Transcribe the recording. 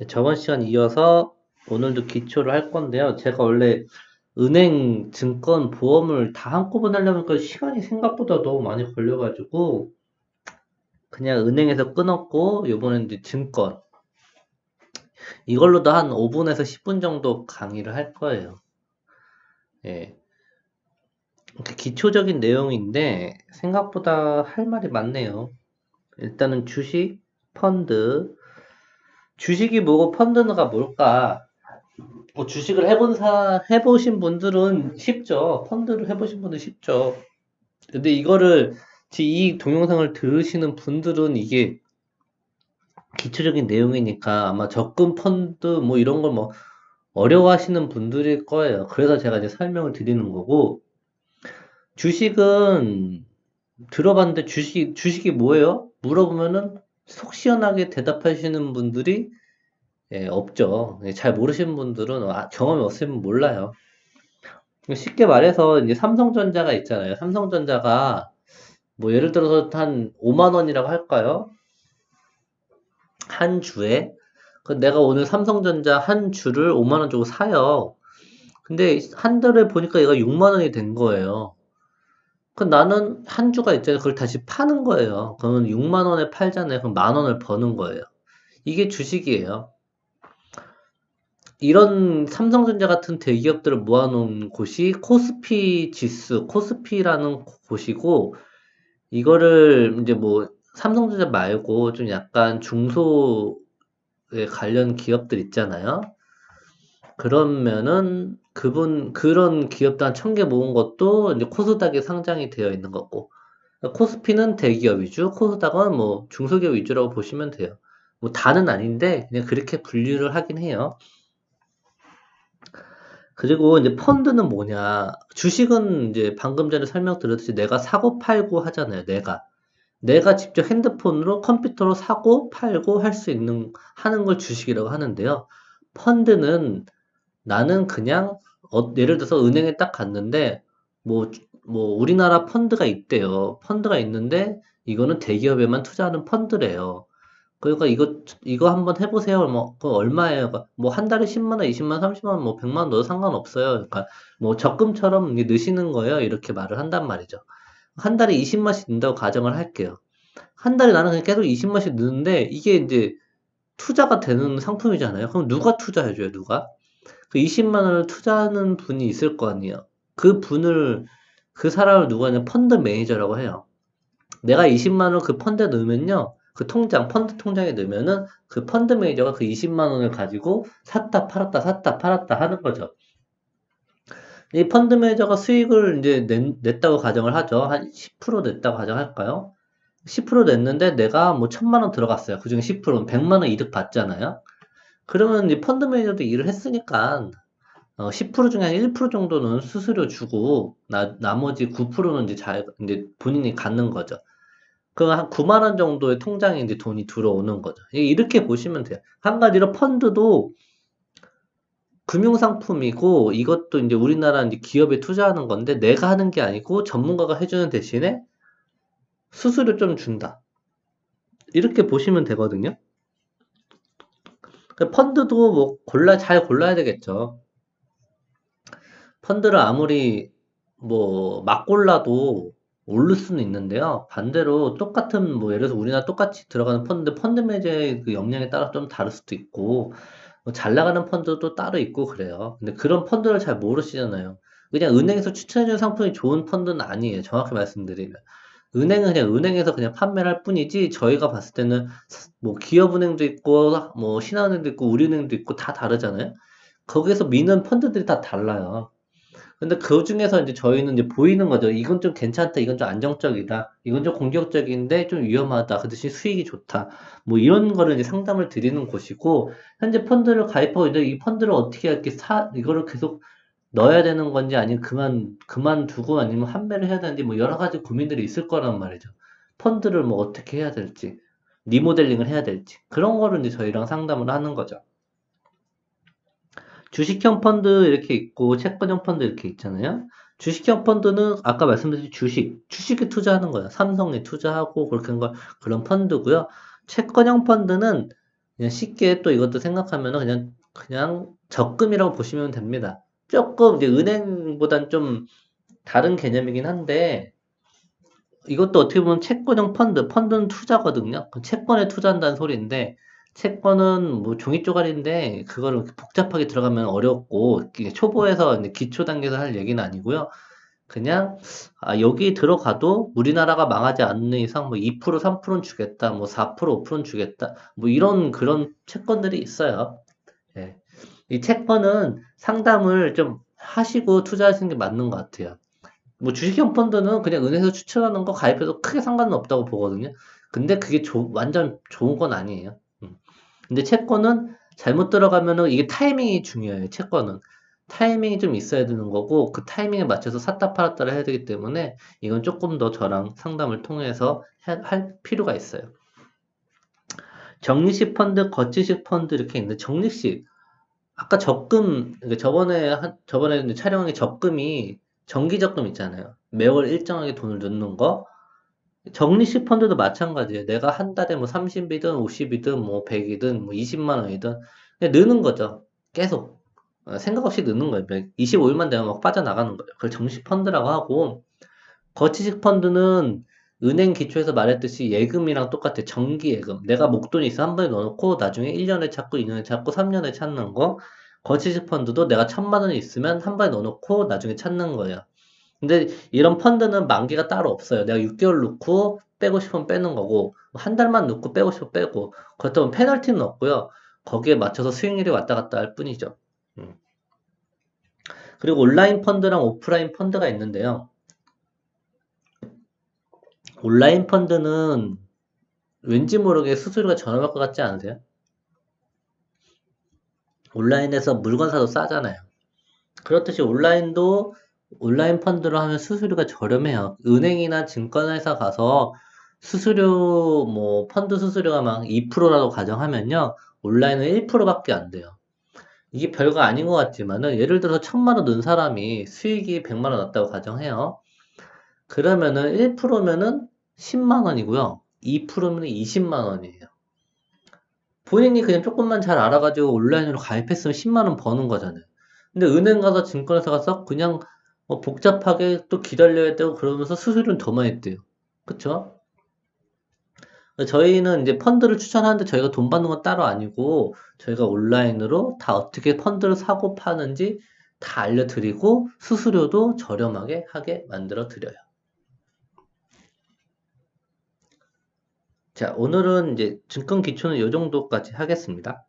저번 시간 이어서 오늘도 기초를 할 건데요. 제가 원래 은행, 증권, 보험을 다 한꺼번에 하려면 시간이 생각보다 너무 많이 걸려가지고 그냥 은행에서 끊었고 요번엔 이제 증권 이걸로도 한 5분에서 10분 정도 강의를 할 거예요. 예. 이렇게 기초적인 내용인데 생각보다 할 말이 많네요. 일단은 주식, 펀드. 주식이 뭐고 펀드가 뭘까? 뭐 주식을 해보신 분들은 쉽죠. 펀드를 해보신 분들 쉽죠. 근데 이거를, 이 동영상을 들으시는 분들은 이게 기초적인 내용이니까 아마 적금 펀드 뭐 이런 걸 뭐 어려워하시는 분들일 거예요. 그래서 제가 이제 설명을 드리는 거고, 주식은 들어봤는데 주식이 뭐예요? 물어보면은 속 시원하게 대답하시는 분들이 없죠. 잘 모르시는 분들은 경험이 없으면 몰라요. 쉽게 말해서 이제 삼성전자가 있잖아요. 삼성전자가 뭐 예를 들어서 한 5만 원이라고 할까요? 한 주에. 내가 오늘 삼성전자 한 주를 5만 원 주고 사요. 근데 한 달에 보니까 얘가 6만 원이 된 거예요. 나는 한 주가 있잖아요. 그걸 다시 파는 거예요. 그러면 6만 원에 팔잖아요. 그럼 만 원을 버는 거예요. 이게 주식이에요. 이런 삼성전자 같은 대기업들을 모아놓은 곳이 코스피 지수, 코스피라는 곳이고, 이거를 이제 뭐 삼성전자 말고 좀 약간 중소에 관련 기업들 있잖아요. 그러면은 그런 기업들 한 1000개 모은 것도 이제 코스닥에 상장이 되어 있는 거고. 코스피는 대기업 위주, 코스닥은 뭐 중소기업 위주라고 보시면 돼요. 뭐 다는 아닌데 그냥 그렇게 분류를 하긴 해요. 그리고 이제 펀드는 뭐냐? 주식은 이제 방금 전에 설명드렸듯이 내가 사고 팔고 하잖아요. 내가 직접 핸드폰으로 컴퓨터로 사고 팔고 할 수 있는 하는 걸 주식이라고 하는데요. 펀드는 나는 그냥 예를 들어서 은행에 딱 갔는데 뭐 우리나라 펀드가 있대요. 펀드가 있는데 이거는 대기업에만 투자하는 펀드래요. 그러니까 이거 한번 해보세요. 뭐, 그거 얼마예요? 그러니까 뭐 한 달에 10만 원, 20만 원, 30만 원, 뭐 100만 원 넣어도 상관없어요. 그러니까 뭐 적금처럼 이게 넣으시는 거예요. 이렇게 말을 한단 말이죠. 한 달에 20만씩 넣는다고 가정을 할게요. 한 달에 나는 그냥 계속 20만씩 넣는데 이게 이제 투자가 되는 상품이잖아요. 그럼 누가 투자해줘요, 누가? 그 20만 원을 투자하는 분이 있을 거 아니에요. 그 사람을 누가 하냐, 펀드 매니저라고 해요. 내가 20만 원 그 펀드에 넣으면요. 펀드 통장에 넣으면은 그 펀드 매니저가 그 20만 원을 가지고 샀다 팔았다 하는 거죠. 이 펀드 매니저가 수익을 이제 냈다고 가정을 하죠. 한 10% 냈다고 가정할까요? 10% 냈는데 내가 뭐 1000만 원 들어갔어요. 그중에 10%는 100만 원 이득 받잖아요. 그러면 이 펀드 매니저도 일을 했으니까 10% 중에 한 1% 정도는 수수료 주고 나머지 9%는 이제 본인이 갖는 거죠. 그 한 9만 원 정도의 통장에 이제 돈이 들어오는 거죠. 이렇게 보시면 돼요. 한 가지로 펀드도 금융상품이고 이것도 이제 우리나라 이제 기업에 투자하는 건데 내가 하는 게 아니고 전문가가 해주는 대신에 수수료 좀 준다. 이렇게 보시면 되거든요. 펀드도 뭐 잘 골라야 되겠죠. 펀드를 아무리 뭐 막 골라도 오를 수는 있는데요. 반대로 똑같은 뭐 예를 들어서 우리나라 똑같이 들어가는 펀드 매제의 그 역량에 따라 좀 다를 수도 있고 뭐잘 나가는 펀드도 따로 있고 그래요. 근데 그런 펀드를 잘 모르시잖아요. 그냥 은행에서 추천해주는 상품이 좋은 펀드는 아니에요. 정확히 말씀드리면. 은행은 그냥 은행에서 그냥 판매를 할 뿐이지 저희가 봤을 때는 뭐 기업은행도 있고 뭐 신한은행도 있고 우리은행도 있고 다 다르잖아요. 거기에서 미는 펀드들이 다 달라요. 근데 그중에서 이제 저희는 이제 보이는 거죠. 이건 좀 괜찮다. 이건 좀 안정적이다. 이건 좀 공격적인데 좀 위험하다. 그 대신 수익이 좋다. 뭐 이런 거를 이제 상담을 드리는 곳이고, 현재 펀드를 가입하고 이제 이 펀드를 어떻게 이렇게 이거를 계속 넣어야 되는 건지 아니면 그만두고 아니면 환매를 해야 되는지 뭐 여러 가지 고민들이 있을 거란 말이죠. 펀드를 뭐 어떻게 해야 될지, 리모델링을 해야 될지. 그런 거를 이제 저희랑 상담을 하는 거죠. 주식형 펀드 이렇게 있고 채권형 펀드 이렇게 있잖아요. 주식형 펀드는 아까 말씀드린 주식에 투자하는 거예요. 삼성에 투자하고 그렇게 한 걸 그런 펀드고요. 채권형 펀드는 그냥 쉽게 또 이것도 생각하면은 그냥 적금이라고 보시면 됩니다. 조금 이제 은행보단 좀 다른 개념이긴 한데 이것도 어떻게 보면 채권형 펀드는 투자거든요. 그 채권에 투자한다는 소리인데 채권은 뭐 종이 쪼가리인데 그거를 이렇게 복잡하게 들어가면 어렵고 이게 초보에서 이제 기초 단계에서 할 얘기는 아니고요. 그냥 여기 들어가도 우리나라가 망하지 않는 이상 뭐 2%, 3%는 주겠다, 뭐 4%, 5%는 주겠다, 뭐 이런 그런 채권들이 있어요. 예. 이 채권은 상담을 좀 하시고 투자하시는 게 맞는 것 같아요. 뭐 주식형 펀드는 그냥 은행에서 추천하는 거 가입해도 크게 상관은 없다고 보거든요. 근데 그게 완전 좋은 건 아니에요. 근데 채권은 잘못 들어가면은 이게 타이밍이 중요해요. 채권은. 타이밍이 좀 있어야 되는 거고 그 타이밍에 맞춰서 샀다 팔았다를 해야 되기 때문에 이건 조금 더 저랑 상담을 통해서 할 필요가 있어요. 적립식 펀드, 거치식 펀드 이렇게 있는데 적립식 아까 적금 그러니까 저번에 이제 촬영한 게 적금이 정기 적금 있잖아요. 매월 일정하게 돈을 넣는 거. 적립식 펀드도 마찬가지예요. 내가 한 달에 뭐 30이든 50이든 뭐 100이든 뭐 20만 원이든 그냥 넣는 거죠. 계속. 생각 없이 넣는 거예요. 25일만 되면 막 빠져나가는 거예요. 그걸 정식 펀드라고 하고 거치식 펀드는 은행 기초에서 말했듯이 예금이랑 똑같아. 정기 예금. 내가 목돈이 있어 한 번에 넣어놓고 나중에 1년에 찾고 2년에 찾고 3년에 찾는 거. 거치식 펀드도 내가 1,000만 원이 있으면 한 번에 넣어놓고 나중에 찾는 거예요. 근데 이런 펀드는 만기가 따로 없어요. 내가 6개월 넣고 빼고 싶으면 빼는 거고 한 달만 넣고 빼고 싶으면 빼고 그렇다면 페널티는 없고요. 거기에 맞춰서 수익률이 왔다 갔다 할 뿐이죠. 음. 그리고 온라인 펀드랑 오프라인 펀드가 있는데요. 온라인 펀드는 왠지 모르게 수수료가 저렴할 것 같지 않으세요? 온라인에서 물건 사도 싸잖아요. 그렇듯이 온라인 펀드로 하면 수수료가 저렴해요. 은행이나 증권회사 가서 수수료, 뭐, 펀드 수수료가 막 2%라도 가정하면요. 온라인은 1%밖에 안 돼요. 이게 별거 아닌 것 같지만은, 예를 들어서 1,000만 원 넣은 사람이 수익이 100만 원 났다고 가정해요. 그러면은 1%면은 10만 원이고요. 2%면 20만 원이에요. 본인이 그냥 조금만 잘 알아가지고 온라인으로 가입했으면 10만 원 버는 거잖아요. 근데 은행 가서 증권회사 가서 그냥 복잡하게 또 기다려야 되고 그러면서 수수료는 더 많이 떼요. 그쵸? 저희는 이제 펀드를 추천하는데 저희가 돈 받는 건 따로 아니고 저희가 온라인으로 다 어떻게 펀드를 사고 파는지 다 알려드리고 수수료도 저렴하게 하게 만들어 드려요. 자, 오늘은 이제 증권 기초는 이 정도까지 하겠습니다.